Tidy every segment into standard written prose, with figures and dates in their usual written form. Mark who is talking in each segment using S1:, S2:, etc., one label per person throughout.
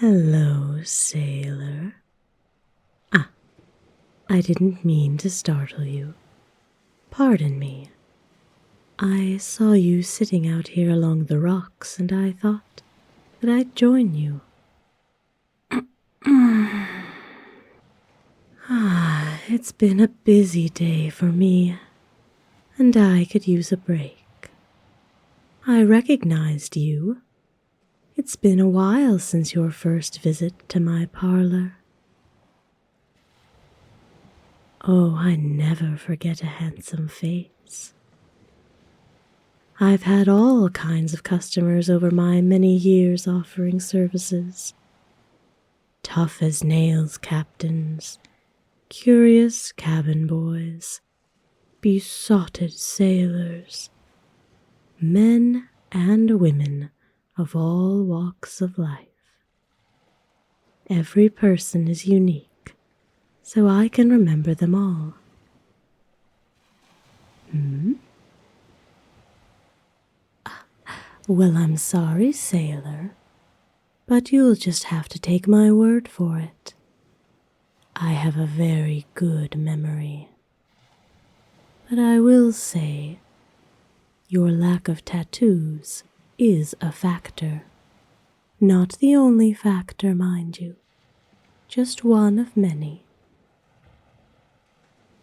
S1: Hello, sailor. Ah, I didn't mean to startle you. Pardon me. I saw you sitting out here along the rocks, and I thought that I'd join you. It's been a busy day for me, and I could use a break. I recognized you. It's been a while since your first visit to my parlor. Oh, I never forget a handsome face. I've had all kinds of customers over my many years offering services. Tough as nails captains, curious cabin boys, besotted sailors, men and women of all walks of life. Every person is unique, so I can remember them all. Well, I'm sorry, sailor, but you'll just have to take my word for it. I have a very good memory. But I will say, your lack of tattoos is a factor. Not the only factor, mind you, just one of many.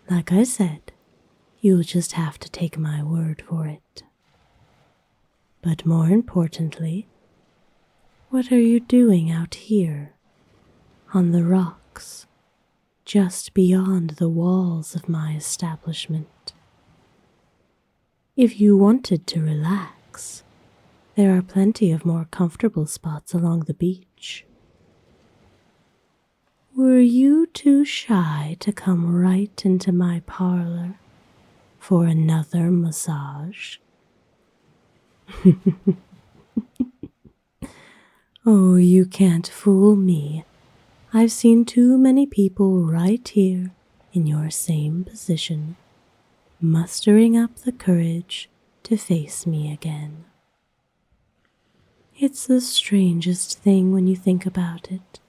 S1: Like I said, you'll just have to take my word for it. But more importantly, what are you doing out here, on the rocks, just beyond the walls of my establishment? If you wanted to relax, there are plenty of more comfortable spots along the beach. Were you too shy to come right into my parlor for another massage? Oh, you can't fool me. I've seen too many people right here in your same position, mustering up the courage to face me again. It's the strangest thing when you think about it.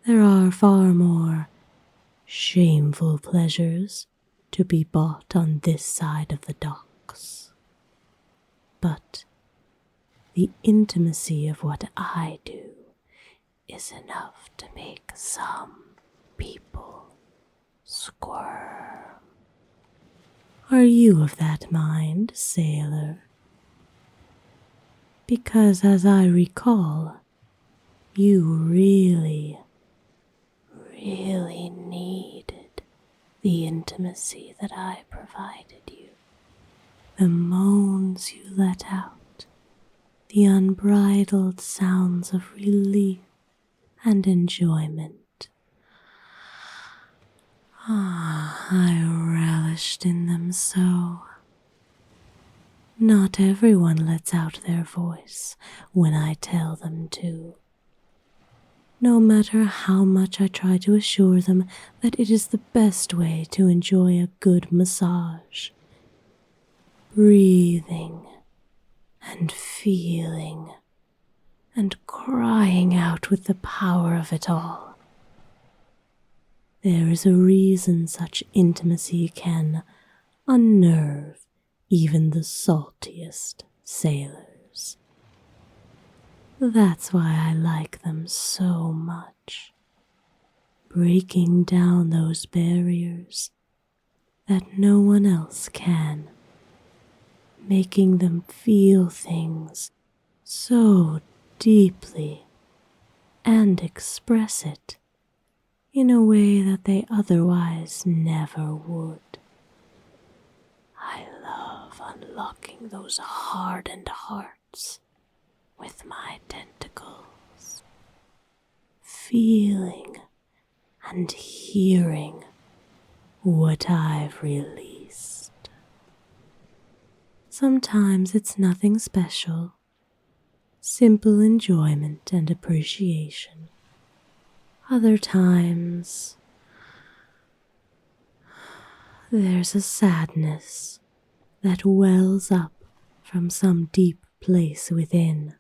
S1: There are far more shameful pleasures to be bought on this side of the docks. But the intimacy of what I do is enough to make some people squirm. Are you of that mind, sailor? Because as I recall, you really needed the intimacy that I provided you. The moans you let out, the unbridled sounds of relief and enjoyment. I relished in them so. Not everyone lets out their voice when I tell them to. No matter how much I try to assure them that it is the best way to enjoy a good massage. Breathing and feeling and crying out with the power of it all. There is a reason such intimacy can unnerve even the saltiest sailors. That's why I like them so much, breaking down those barriers that no one else can, making them feel things so deeply and express it in a way that they otherwise never would. I love unlocking those hardened hearts with my tentacles, feeling and hearing what I've released. Sometimes it's nothing special, simple enjoyment and appreciation. Other times, there's a sadness that wells up from some deep place within.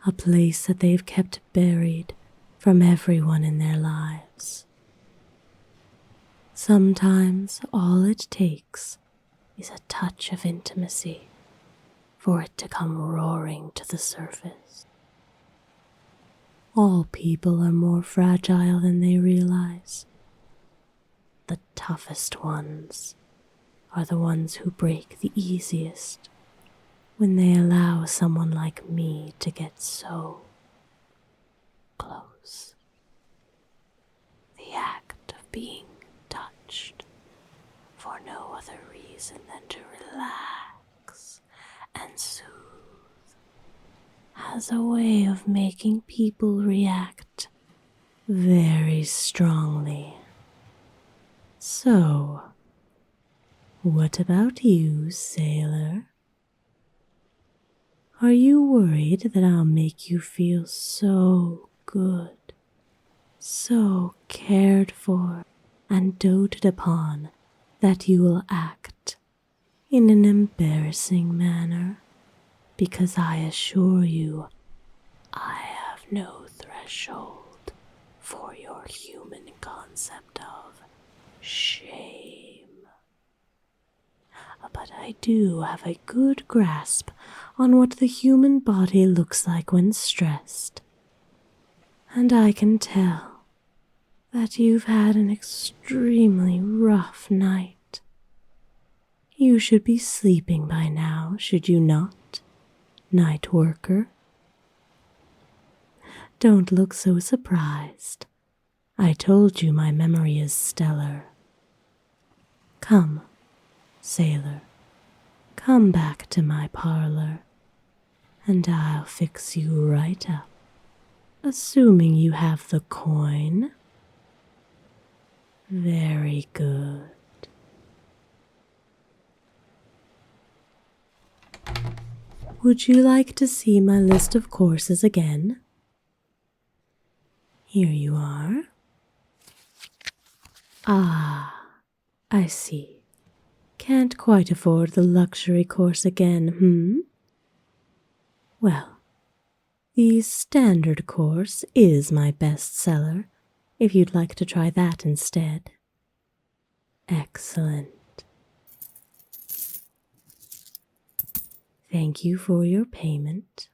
S1: a place that they've kept buried from everyone in their lives. Sometimes all it takes is a touch of intimacy for it to come roaring to the surface. All people are more fragile than they realize. The toughest ones are the ones who break the easiest when they allow someone like me to get so close. The act of being touched for no other reason than to relax and soothe has a way of making people react very strongly. So, what about you, sailor? Are you worried that I'll make you feel so good, so cared for and doted upon that you will act in an embarrassing manner? Because I assure you, I have no threshold for your human concept of shame. But I do have a good grasp on what the human body looks like when stressed. And I can tell that you've had an extremely rough night. You should be sleeping by now, should you not, night worker? Don't look so surprised. I told you my memory is stellar. Come, sailor, come back to my parlor, and I'll fix you right up, assuming you have the coin. Very good. Would you like to see my list of courses again? Here you are. Ah, I see. Can't quite afford the luxury course again, Well, the standard course is my best seller, if you'd like to try that instead. Excellent. Thank you for your payment.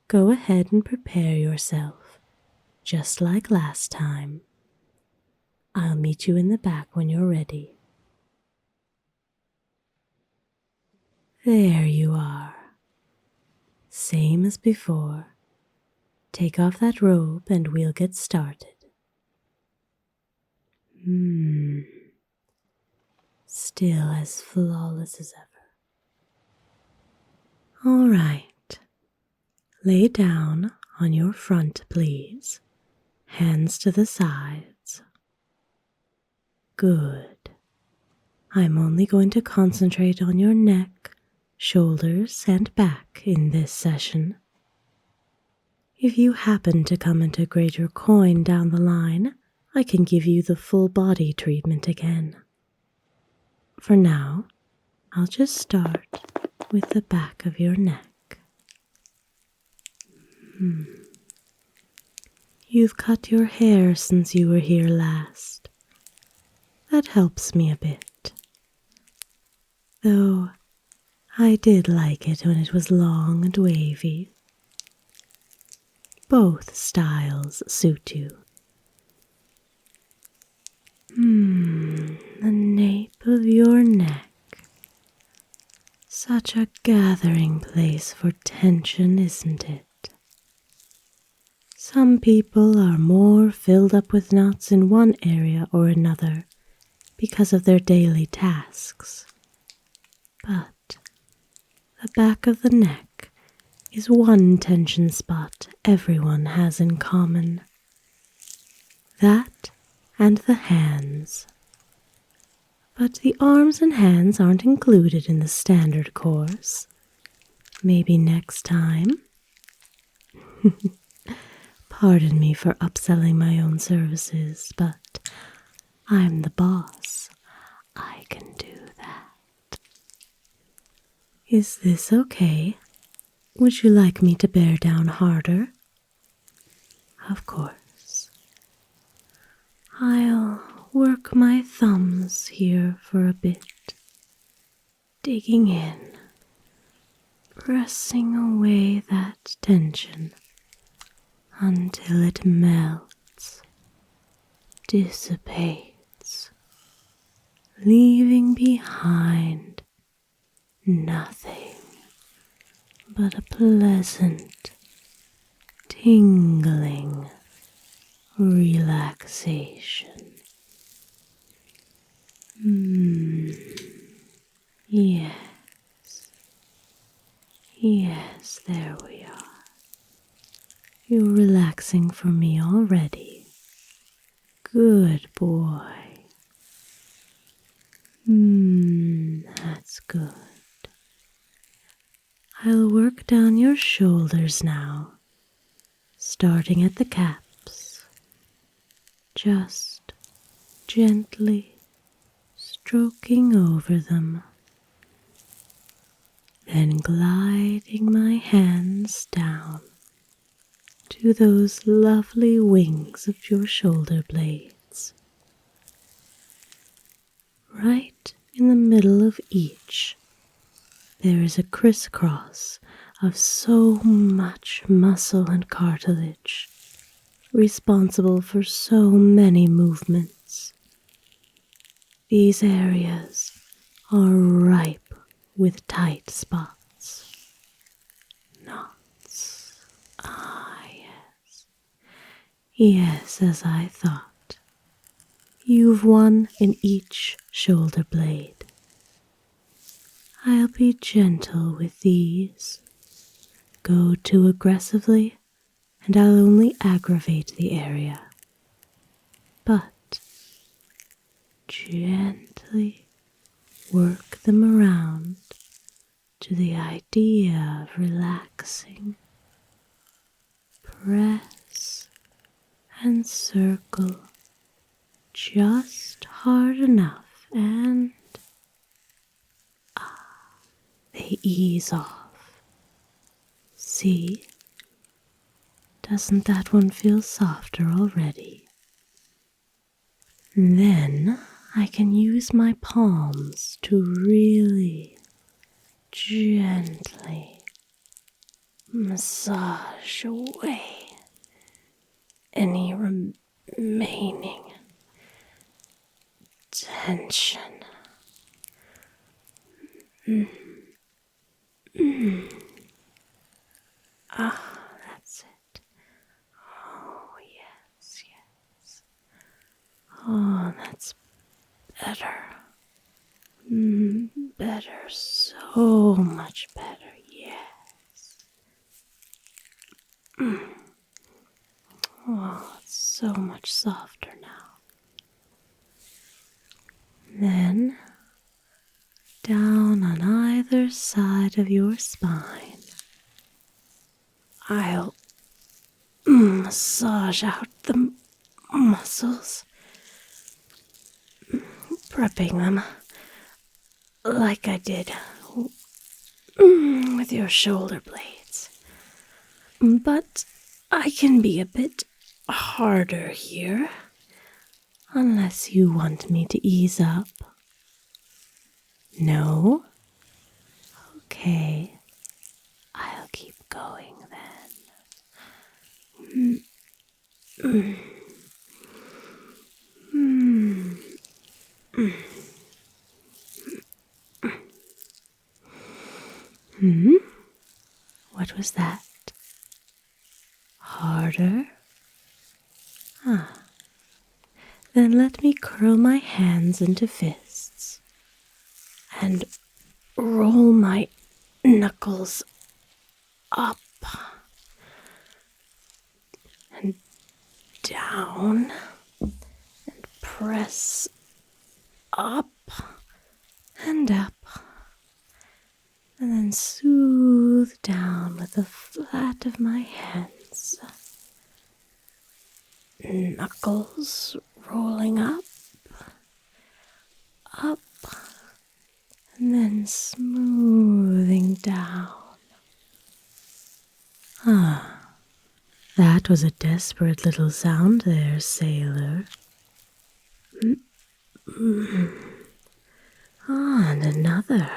S1: Go ahead and prepare yourself, just like last time. I'll meet you in the back when you're ready. There you are. Same as before. Take off that robe and we'll get started. Still as flawless as ever. All right. Lay down on your front, please. Hands to the sides. Good. I'm only going to concentrate on your neck, shoulders, and back in this session. If you happen to come into greater coin down the line, I can give you the full body treatment again. For now, I'll just start with the back of your neck. You've cut your hair since you were here last. That helps me a bit. Though I did like it when it was long and wavy. Both styles suit you. The nape of your neck. Such a gathering place for tension, isn't it? Some people are more filled up with knots in one area or another because of their daily tasks. But the back of the neck is one tension spot everyone has in common. That and the hands. But the arms and hands aren't included in the standard course. Maybe next time? Pardon me for upselling my own services, but I'm the boss. I can do that. Is this okay? Would you like me to bear down harder? Of course. I'll work my thumbs here for a bit, digging in, pressing away that tension until it melts, dissipates, leaving behind nothing but a pleasant, tingling relaxation. Yes. Yes, there we are. You're relaxing for me already. Good boy. That's good. I'll work down your shoulders now, starting at the caps. Just gently stroking over them, then gliding my hands down to those lovely wings of your shoulder blades. Right in the middle of each, there is a crisscross of so much muscle and cartilage, responsible for so many movements. These areas are ripe with tight spots, knots. Ah, yes. Yes, as I thought. You've one in each shoulder blade. I'll be gentle with these. Go too aggressively, and I'll only aggravate the area. But gently work them around to the idea of relaxing. Press and circle just hard enough, and they ease off. See? Doesn't that one feel softer already? Then I can use my palms to really gently massage away any remaining tension. That's it. Oh, yes, yes. Oh, that's better. Better, so much better, yes. Oh, it's so much softer now. Then, down on either side of your spine, I'll massage out the muscles, prepping them like I did with your shoulder blades. But I can be a bit harder here, unless you want me to ease up. No? Okay, I'll keep going then. What was that? Harder? Then let me curl my hands into fists and roll my knuckles up and down and press up and up, and then soothe down with the flat of my hands. Knuckles rolling up, and then smoothing down. That was a desperate little sound there, sailor. Ah, and another.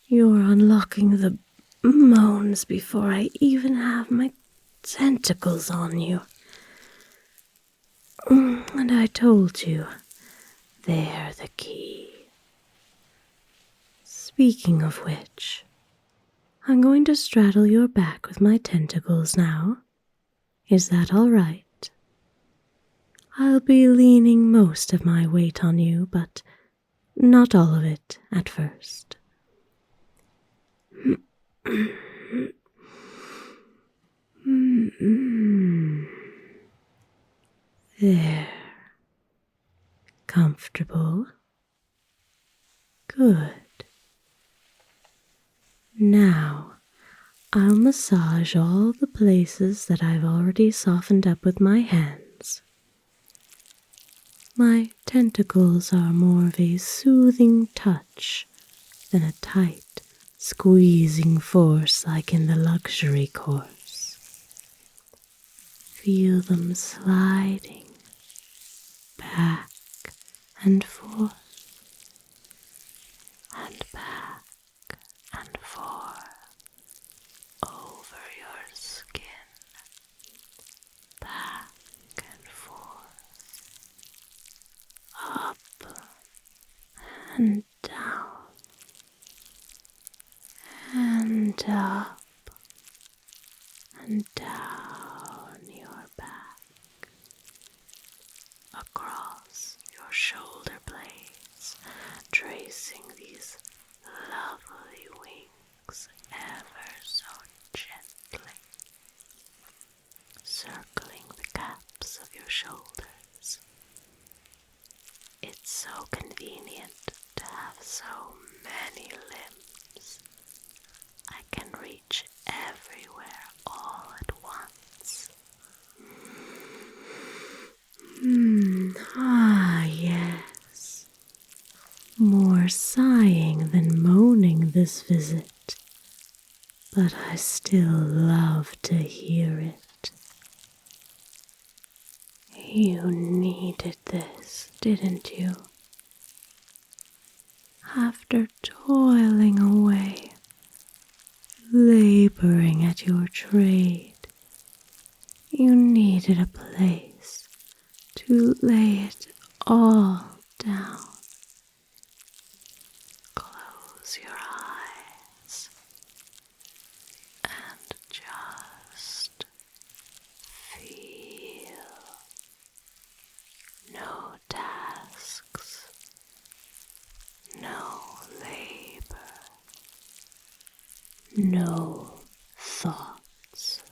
S1: You're unlocking the moans before I even have my tentacles on you. And I told you, they're the key. Speaking of which, I'm going to straddle your back with my tentacles now. Is that all right? I'll be leaning most of my weight on you, but not all of it at first. There. Comfortable. Good. Now, I'll massage all the places that I've already softened up with my hands. My tentacles are more of a soothing touch than a tight, squeezing force like in the luxury course. Feel them sliding back and forth, and back and forth over your skin, back and forth, up and down, and up and down your back, across your shoulder blades, tracing these lovely wings ever so gently, circling the caps of your shoulders. It's so convenient to have so many limbs. I can reach everywhere all at once. Ah, yes. More sighing than moaning this visit, but I still love to hear it. You needed this, didn't you? After toiling away, laboring at your trade, you needed a place to lay it all down. Close your eyes and just feel. No tasks, no labor, no thoughts,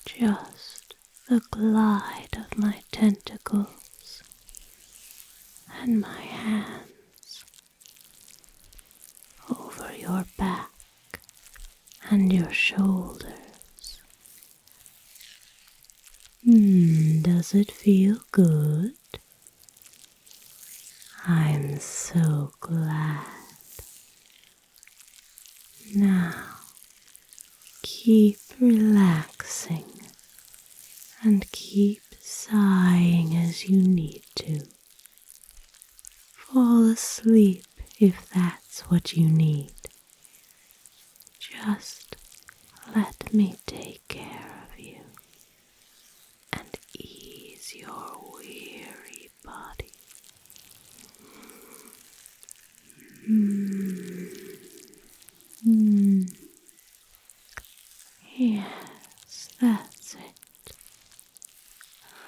S1: just the glide of my tentacles and my hands over your back and your shoulders. Does it feel good? I'm so glad. Now, keep relaxing and keep sighing as you need to. Fall asleep if that's what you need. Just let me take care of you and ease your weary body. Yes, that's it.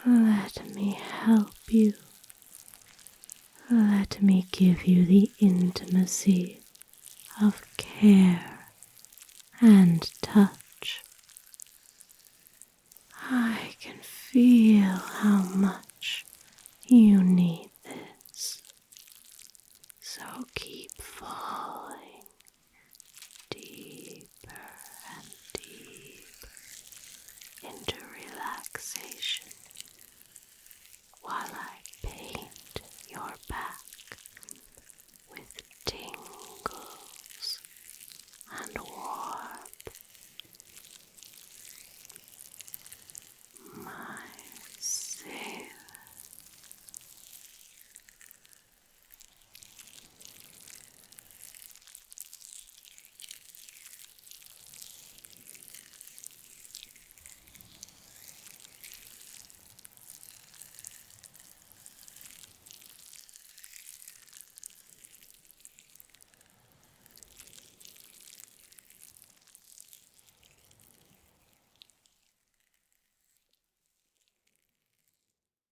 S1: Let me help you. Let me give you the intimacy of care and touch. I can feel how much you need this. So keep falling